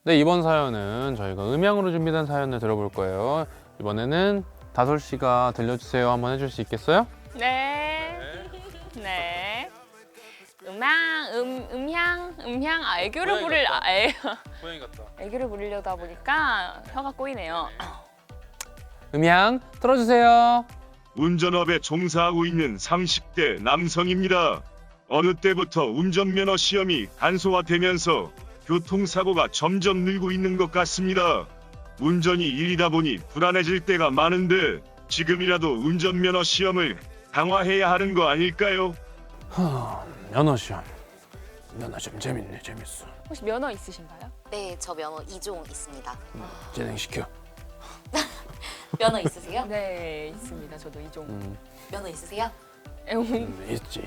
네, 이번 사연은 저희가 음향으로 준비된 사연을 들어볼 거예요. 이번에는 다솔 씨가 들려주세요. 한번 해줄 수 있겠어요? 네. 네. 음향, 애교를 고양이 같다. 애교를 부리려다 보니까 혀가 꼬이네요. 음향 틀어주세요. 운전업에 종사하고 있는 30대 남성입니다. 어느 때부터 운전면허 시험이 간소화되면서 교통사고가 점점 늘고 있는 것 같습니다. 운전이 일이다 보니 불안해질 때가 많은데 지금이라도 운전면허 시험을 강화해야 하는 거 아닐까요? 면허 시험 재밌네, 재밌어. 혹시 면허 있으신가요? 네, 저 면허 2종 있습니다. 진행시켜. 면허 있으세요? 네, 있습니다. 저도 이종. 면허 있으세요? 있지.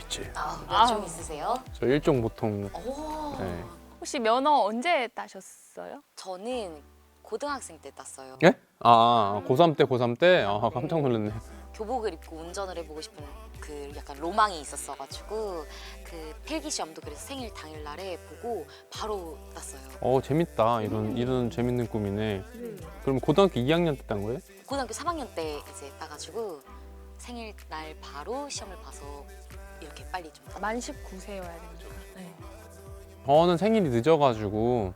몇 종 있으세요? 저 일종 보통. 오. 네. 혹시 면허 언제 따셨어요? 저는 고등학생 때 땄어요. 예? 고3 때, 고3 때? 깜짝 놀랐네. 교복을 입고 운전을 해보고 싶은 그 약간 로망이 있었어가지고 그 필기 시험도 그래서 생일 당일날에 보고 바로 땄어요. 재밌다. 이런 재밌는 꿈이네. 그럼 고등학교 2학년 때 딴 거예요? 고등학교 3학년 때 이제 따가지고 생일날 바로 시험을 봐서 이렇게 빨리 좀 땄어요. 만 19세여야 되니까. 네. 저는 생일이 늦어가지고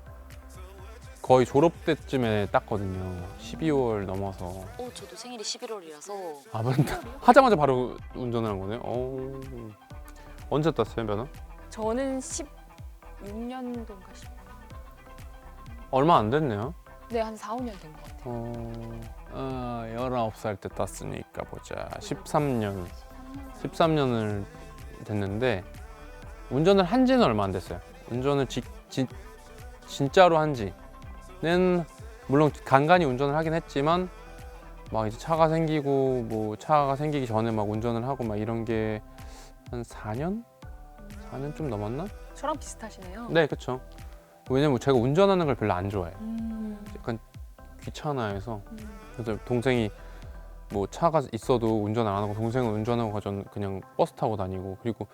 거의 졸업 때쯤에 땄거든요. 12월 넘어서. 저도 생일이 11월이라서 하자마자 바로 운전을 한 거네요. 언제 땄어요, 면허? 저는 16년도인가 10. 얼마 안 됐네요. 네, 한 4, 5년 된 것 같아요. 19살 때 땄으니까 보자. 13년을 됐는데 운전을 한 지는 얼마 안 됐어요. 운전을 진짜로 한 지는 물론 간간히 운전을 하긴 했지만 막 이제 차가 생기고 뭐 차가 생기기 전에 막 운전을 하고 막 이런 게 한 4년? 4년 좀 넘었나? 저랑 비슷하시네요. 네, 그렇죠. 왜냐면 제가 운전하는 걸 별로 안 좋아해요. 음. 약간 귀찮아해서. 그래서 동생이 뭐 차가 있어도 운전 안 하고 동생은 운전하고 저는 그냥 버스 타고 다니고 그리고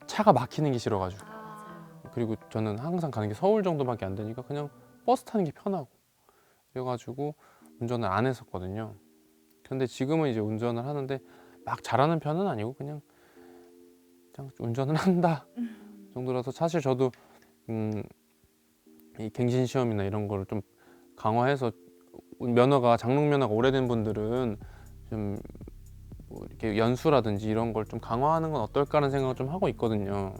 차가 막히는 게 싫어가지고 그리고 저는 항상 가는 게 서울 정도밖에 안 되니까 그냥 버스 타는 게 편하고 그래가지고 운전을 안 했었거든요. 근데 지금은 이제 운전을 하는데 막 잘하는 편은 아니고 그냥 운전을 한다 정도라서 사실 저도 이 갱신 시험이나 이런 거를 좀 강화해서 장롱 면허가 오래된 분들은 좀 뭐 이렇게 연수라든지 이런 걸 좀 강화하는 건 어떨까라는 생각을 좀 하고 있거든요.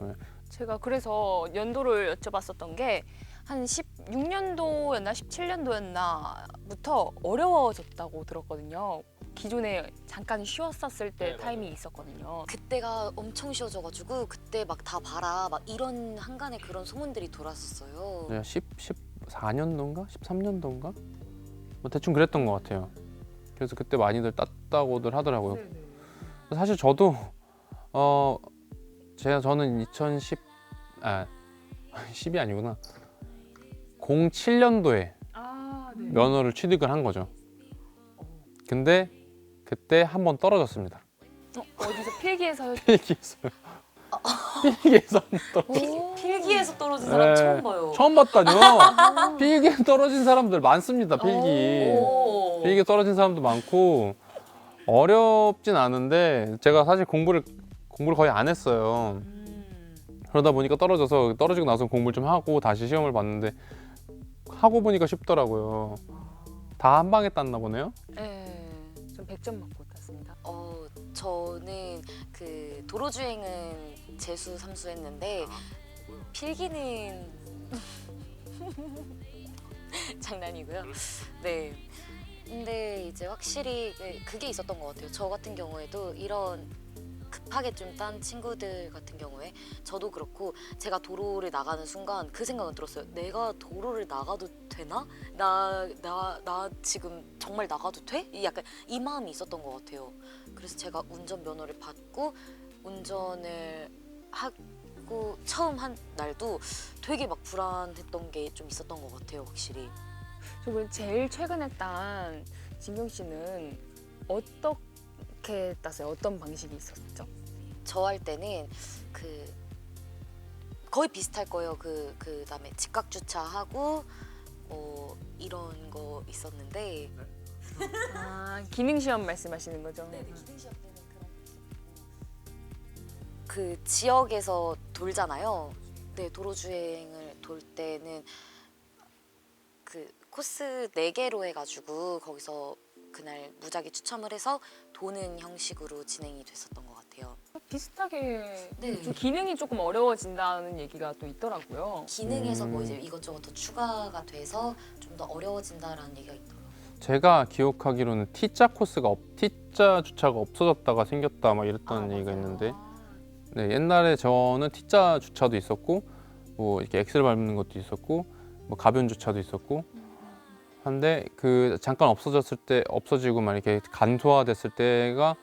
제가 그래서 연도를 여쭤봤었던 게 한 16년도였나 17년도였나부터 어려워졌다고 들었거든요. 기존에 잠깐 쉬었었을 때 타임이 있었거든요. 그때가 엄청 쉬워져가지고 그때 막 다 봐라 막 이런 한간에 그런 소문들이 돌았었어요. 14년도인가? 13년도인가? 뭐 대충 그랬던 것 같아요. 그래서 그때 많이들 땄다고들 하더라고요. 사실 저도 저는 10이 아니구나. 07년도에 면허를 취득을 한 거죠. 근데 그때 한 번 떨어졌습니다. 어디서 필기에서요? 필기에서요. 필기에서 한 번 떨어졌어요. 필기에서 떨어진 사람 처음 봐요. 처음 봤다뇨. 필기에 떨어진 사람들 많습니다. 오. 필기에 떨어진 사람도 많고 어렵진 않은데 제가 사실 공부를 거의 안 했어요. 그러다 보니까 떨어지고 나서 공부를 좀 하고 다시 시험을 봤는데 하고 보니까 쉽더라고요. 다 한 방에 땄나 보네요. 네, 전 100점 맞고 땄습니다. 저는 그 도로주행은 재수, 삼수 했는데 필기는 장난이고요. 네. 근데 이제 확실히 그게 있었던 것 같아요. 저 같은 경우에도 이런 급하게 좀 딴 친구들 같은 경우에 저도 그렇고 제가 도로를 나가는 순간 그 생각은 들었어요. 내가 도로를 나가도 되나? 나 지금 정말 나가도 돼? 약간 이 마음이 있었던 것 같아요. 그래서 제가 운전면허를 받고 운전을 하고 처음 한 날도 되게 막 불안했던 게 좀 있었던 것 같아요, 확실히. 그럼 제일 최근에 딴 진경 씨는 어떻게 땄어요? 어떤 방식이 있었죠? 저 할 때는 거의 비슷할 거예요. 그다음에 직각 주차하고 이런 거 있었는데 아, 기능 시험 말씀하시는 거죠? 기능 시험 때는 그런 거 있었고 그 지역에서 돌잖아요. 네, 도로 주행을 돌 때는 그 코스 4개로 해가지고 거기서 그날 무작위 추첨을 해서 도는 형식으로 진행이 됐었던 것 같아요. 비슷하게 네. 좀 기능이 조금 어려워진다는 얘기가 또 있더라고요. 기능에서 뭐 이제 이것저것 더 추가가 돼서 좀 더 어려워진다라는 얘기가 있더라고요. 제가 기억하기로는 T자 코스가 T자 주차가 없어졌다가 생겼다 막 아, 이랬던 얘기가 맞아요. 있는데 네, 옛날에 저는 T자 주차도 있었고 뭐 이렇게 엑셀 밟는 것도 있었고 뭐 가변 주차도 있었고 한데 그 잠깐 없어지고 막 이렇게 간소화됐을 때가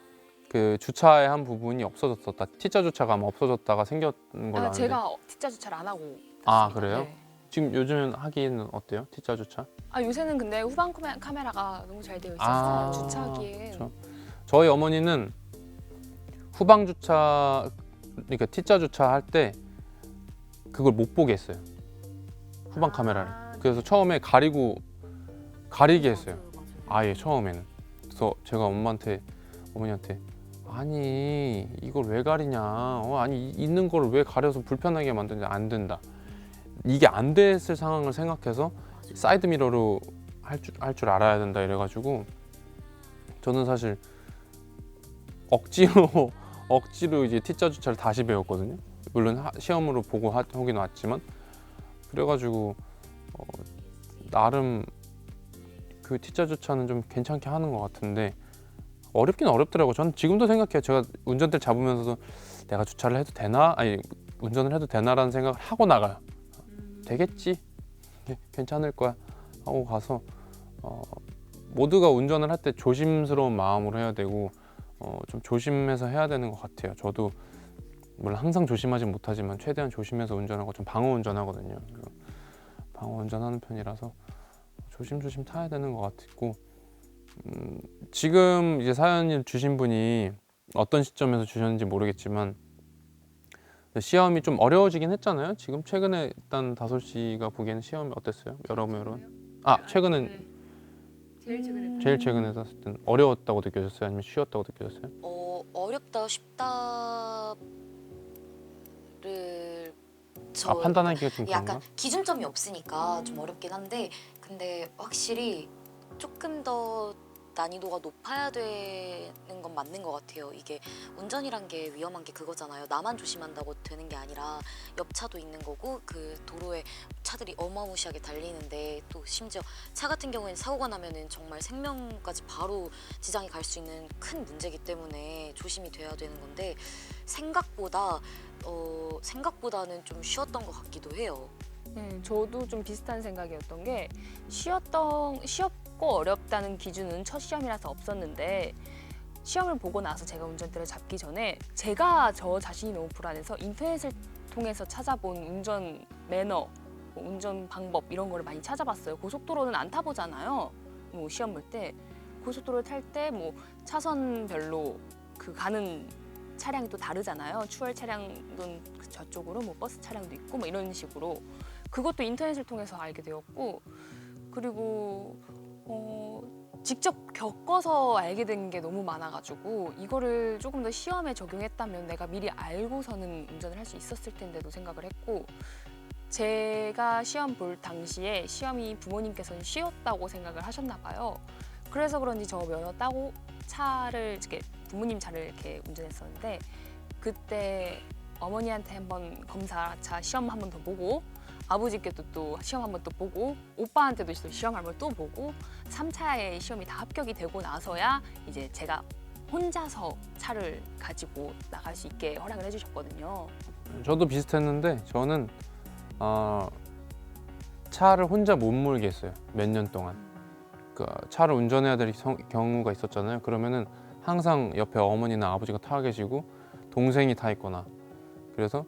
그 주차의 한 부분이 없어졌었다. T자 주차가 아마 없어졌다가 생겼는 걸로 아는데. 제가 T자 주차를 안 하고 아, 탔습니다. 그래요? 네. 지금 요즘은 하기에는 어때요? T자 주차? 요새는 근데 후방 카메라가 너무 잘 되어 있어서 아, 주차하기엔 그렇죠. 저희 어머니는 후방 주차 그러니까 T자 주차 할 때 그걸 못 보게 했어요. 후방 카메라를. 그래서 처음에 가리게 했어요. 아예 처음에는. 그래서 제가 어머니한테 아니 이걸 왜 가리냐? 아니 있는 걸 왜 가려서 불편하게 만드냐? 안 된다. 이게 안 됐을 상황을 생각해서 사이드 미러로 할 줄 알아야 된다 이래가지고 저는 사실 억지로 이제 T자 주차를 다시 배웠거든요. 물론 시험으로 보고 하긴 왔지만 그래가지고 나름 그 T자 주차는 좀 괜찮게 하는 것 같은데 어렵긴 어렵더라고요. 저는 지금도 생각해요. 제가 운전대를 잡으면서도 내가 주차를 해도 되나? 아니 운전을 해도 되나라는 생각을 하고 나가요. 되겠지? 괜찮을 거야 하고 가서 모두가 운전을 할 때 조심스러운 마음으로 해야 되고 좀 조심해서 해야 되는 것 같아요. 저도 물론 항상 조심하진 못하지만 최대한 조심해서 운전하고 좀 방어 운전하거든요. 방어 운전하는 편이라서 조심조심 타야 되는 것 같고 지금 이제 사연을 주신 분이 어떤 시점에서 주셨는지 모르겠지만 시험이 좀 어려워지긴 했잖아요. 지금 최근에 일단 다솔 씨가 보기에는 시험이 어땠어요? 여러모로 최근은 제일 최근에 했을 땐 어려웠다고 느껴졌어요? 아니면 쉬웠다고 느껴졌어요? 어렵다 쉽다를 판단하기가 좀 약간 그런가? 기준점이 없으니까 좀 어렵긴 한데 근데 확실히 조금 더 난이도가 높아야 되는 건 맞는 것 같아요. 이게 운전이란 게 위험한 게 그거잖아요. 나만 조심한다고 되는 게 아니라 옆차도 있는 거고 그 도로에 차들이 어마무시하게 달리는데 또 심지어 차 같은 경우에는 사고가 나면은 정말 생명까지 바로 지장이 갈 수 있는 큰 문제이기 때문에 조심이 돼야 되는 건데 생각보다는 좀 쉬웠던 것 같기도 해요. 저도 좀 비슷한 생각이었던 게 쉬웠고 어렵다는 기준은 첫 시험이라서 없었는데 시험을 보고 나서 제가 운전대를 잡기 전에 제가 저 자신이 너무 불안해서 인터넷을 통해서 찾아본 운전 매너, 뭐 운전 방법 이런 거를 많이 찾아봤어요. 고속도로는 안 타보잖아요. 뭐 시험 볼 때 고속도로를 탈 때 뭐 차선별로 그 가는 차량이 또 다르잖아요. 추월 차량도 저쪽으로 뭐 버스 차량도 있고 뭐 이런 식으로 그것도 인터넷을 통해서 알게 되었고 그리고 직접 겪어서 알게 된 게 너무 많아가지고 이거를 조금 더 시험에 적용했다면 내가 미리 알고서는 운전을 할 수 있었을 텐데도 생각을 했고 제가 시험 볼 당시에 시험이 부모님께서는 쉬웠다고 생각을 하셨나 봐요. 그래서 그런지 저 면허 따고 차를 이렇게 부모님 차를 이렇게 운전했었는데 그때 어머니한테 한번 검사차 시험 한 번 더 보고 아버지께도 또 시험 한번 또 보고 오빠한테도 시험 한번 또 보고 3차에 시험이 다 합격이 되고 나서야 이제 제가 혼자서 차를 가지고 나갈 수 있게 허락을 해주셨거든요. 저도 비슷했는데 저는 차를 혼자 못 몰게 했어요. 몇 년 동안. 그러니까 차를 운전해야 될 경우가 있었잖아요. 그러면은 항상 옆에 어머니나 아버지가 타 계시고 동생이 타 있거나 그래서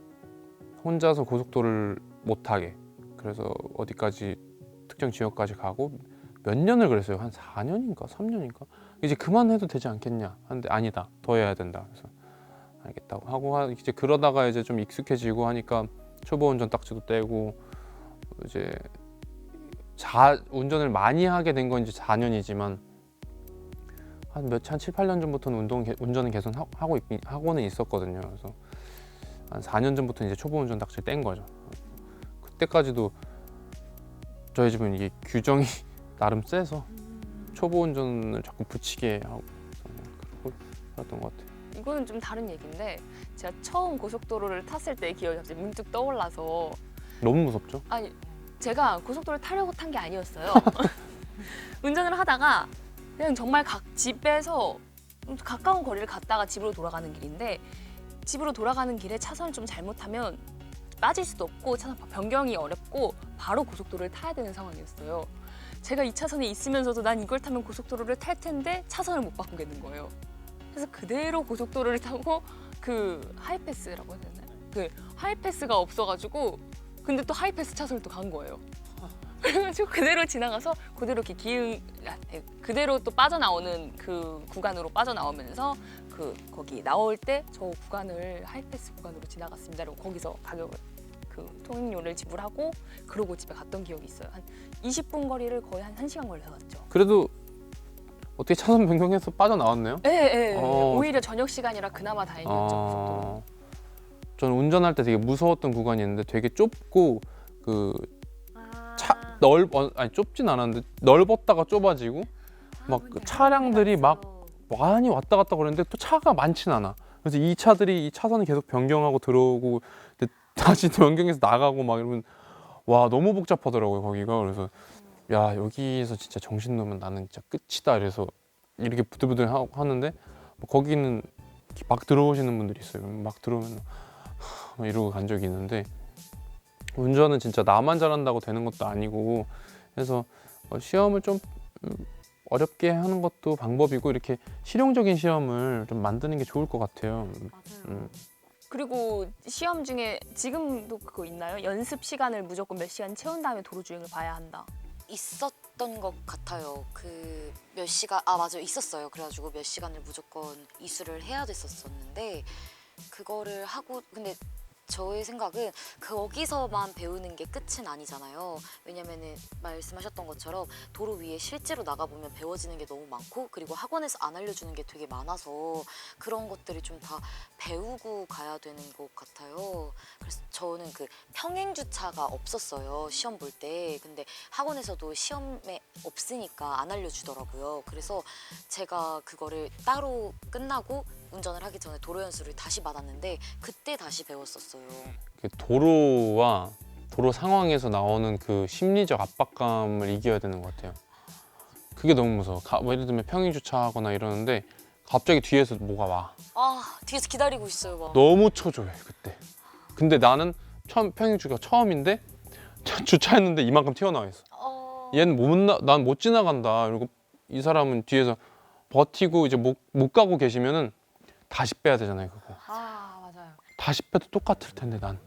혼자서 고속도로를 못 타게 그래서 어디까지 특정 지역까지 가고 몇 년을 그랬어요. 한 4년인가 3년인가 이제 그만해도 되지 않겠냐 하는데 아니다 더 해야 된다 그래서 알겠다고 하고 이제 그러다가 이제 좀 익숙해지고 하니까 초보 운전 딱지도 떼고 이제 운전을 많이 하게 된 건 이제 4년이지만 한 7, 8년 전부터는 운전은 계속 하고는 있었거든요. 그래서 한 4년 전부터 이제 초보 운전 딱지를 뗀 거죠. 그때까지도 저희 집은 이게 규정이 나름 세서 초보 운전을 자꾸 붙이게 하고 그러고 그랬던 것 같아요. 이거는 좀 다른 얘기인데 제가 처음 고속도로를 탔을 때 기억이 갑자기 문득 떠올라서 너무 무섭죠? 아니 제가 고속도로를 타려고 탄 게 아니었어요. 운전을 하다가 그냥 정말 집에서 가까운 거리를 갔다가 집으로 돌아가는 길인데 집으로 돌아가는 길에 차선을 좀 잘못하면 빠질 수도 없고 차선 변경이 어렵고 바로 고속도로를 타야 되는 상황이었어요. 제가 이 차선에 있으면서도 난 이걸 타면 고속도로를 탈 텐데 차선을 못 바꾸겠는 거예요. 그래서 그대로 고속도로를 타고 그 하이패스라고 해야 되나요? 그 하이패스가 없어가지고 근데 또 하이패스 차선을 또 간 거예요. 그래가지고 그대로 지나가서 그대로 이렇게 그대로 또 빠져나오는 그 구간으로 빠져나오면서 거기 나올 때 저 구간을 하이패스 구간으로 지나갔습니다. 그리고 거기서 가격을 통행료를 지불하고 그러고 집에 갔던 기억이 있어요. 한 20분 거리를 거의 한 1시간 걸려서 갔죠. 그래도 어떻게 차선 변경해서 빠져나왔네요? 네. 오히려 저녁 시간이라 그나마 다행이었죠. 고속도로. 저는 운전할 때 되게 무서웠던 구간이 있는데 되게 좁고 좁진 않았는데 넓었다가 좁아지고 막 차량들이 막 많이 왔다 갔다 그러는데 또 차가 많진 않아. 그래서 이 차들이 이 차선을 계속 변경하고 들어오고 다시 변경해서 나가고 막 이러면 와 너무 복잡하더라고요 거기가. 그래서 야 여기에서 진짜 정신 놓으면 나는 진짜 끝이다. 그래서 이렇게 부들부들 하는데 거기는 막 들어오시는 분들이 있어요. 막 들어오면 막 이러고 간 적이 있는데 운전은 진짜 나만 잘한다고 되는 것도 아니고 해서 시험을 좀 어렵게 하는 것도 방법이고 이렇게 실용적인 시험을 좀 만드는 게 좋을 것 같아요. 맞아요. 그리고 시험 중에 지금도 그거 있나요? 연습 시간을 무조건 몇 시간 채운 다음에 도로 주행을 봐야 한다. 있었던 것 같아요. 몇 시간 맞아요, 있었어요. 그래가지고 몇 시간을 무조건 이수를 해야 됐었는데 그거를 하고 근데 저의 생각은 거기서만 배우는 게 끝은 아니잖아요. 왜냐면은 말씀하셨던 것처럼 도로 위에 실제로 나가보면 배워지는 게 너무 많고 그리고 학원에서 안 알려주는 게 되게 많아서 그런 것들을 좀 다 배우고 가야 되는 것 같아요. 그래서 저는 평행주차가 없었어요. 시험 볼 때. 근데 학원에서도 시험에 없으니까 안 알려주더라고요. 그래서 제가 그거를 따로 끝나고 운전을 하기 전에 도로 연수를 다시 받았는데 그때 다시 배웠었어요. 도로와 도로 상황에서 나오는 그 심리적 압박감을 이겨야 되는 것 같아요. 그게 너무 무서워. 뭐 예를 들면 평행 주차하거나 이러는데 갑자기 뒤에서 뭐가 와. 뒤에서 기다리고 있어요. 막. 너무 초조해 그때. 근데 나는 평행 주차가 처음인데 주차했는데 이만큼 튀어나와 있어. 얘는 난 못 지나간다. 그리고 이 사람은 뒤에서 버티고 이제 못 가고 계시면은 다시 빼야 되잖아요 그거. 맞아요. 다시 빼도 똑같을 텐데 난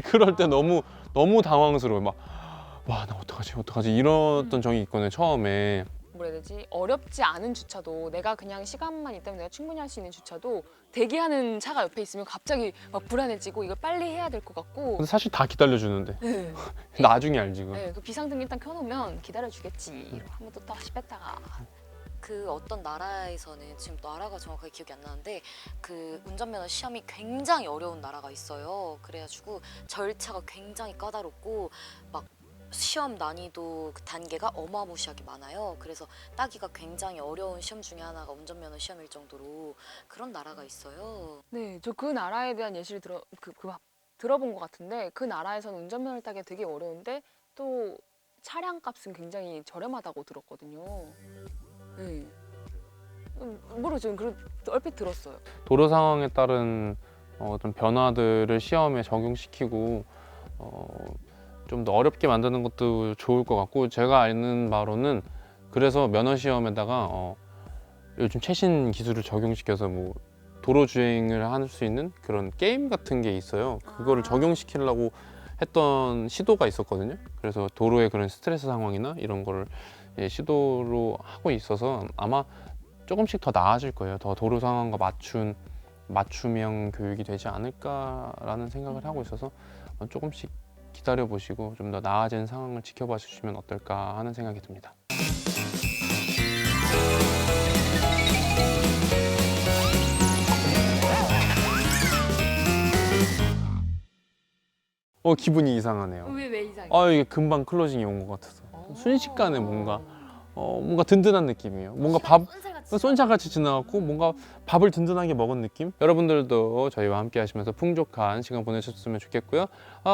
그럴 때 너무 당황스러워. 막 와 나 어떡하지 이랬던 적이 있거든요 처음에. 뭐라 해야 되지? 어렵지 않은 주차도 내가 그냥 시간만 있다면 내가 충분히 할 수 있는 주차도 대기하는 차가 옆에 있으면 갑자기 막 불안해지고 이걸 빨리 해야 될 것 같고. 근데 사실 다 기다려주는데 네. 나중에 알지 그거. 그 비상등 일단 켜놓으면 기다려주겠지. 이러고 한번 또 다시 뺐다가. 어떤 나라에서는 지금 나라가 정확하게 기억이 안 나는데 운전면허 시험이 굉장히 어려운 나라가 있어요. 그래가지고 절차가 굉장히 까다롭고 막 시험 난이도 단계가 어마무시하게 많아요. 그래서 따기가 굉장히 어려운 시험 중에 하나가 운전면허 시험일 정도로 그런 나라가 있어요. 네, 저 그 나라에 대한 예시를 들어본 것 같은데 그 나라에서는 운전면허를 따기가 되게 어려운데 또 차량 값은 굉장히 저렴하다고 들었거든요. 네. 모르죠. 얼핏 들었어요. 도로 상황에 따른 어떤 변화들을 시험에 적용시키고 좀 더 어렵게 만드는 것도 좋을 것 같고 제가 아는 바로는 그래서 면허 시험에다가 요즘 최신 기술을 적용시켜서 뭐 도로 주행을 할 수 있는 그런 게임 같은 게 있어요. 그거를 적용시키려고 했던 시도가 있었거든요. 그래서 도로의 그런 스트레스 상황이나 이런 거를 시도로 하고 있어서 아마 조금씩 더 나아질 거예요. 더 도로 상황과 맞춤형 교육이 되지 않을까라는 생각을 하고 있어서 조금씩 기다려 보시고 좀 더 나아진 상황을 지켜봐 주시면 어떨까 하는 생각이 듭니다. 기분이 이상하네요. 왜 이상해? 이게 금방 클로징이 온 것 같아서 순식간에 뭔가 든든한 느낌이에요. 뭔가 쏜살같이 지나갔고 뭔가 밥을 든든하게 먹은 느낌? 여러분들도 저희와 함께 하시면서 풍족한 시간 보내셨으면 좋겠고요.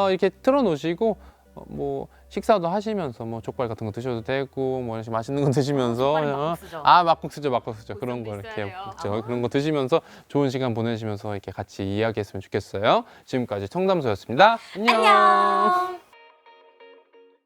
이렇게 틀어놓으시고 뭐 식사도 하시면서 뭐 족발 같은 거 드셔도 되고 뭐 이렇게 맛있는 거 드시면서 막국수죠. 그런 거 이렇게 먹죠. 그런 거 드시면서 좋은 시간 보내시면서 이렇게 같이 이야기했으면 좋겠어요. 지금까지 청담소였습니다. 안녕.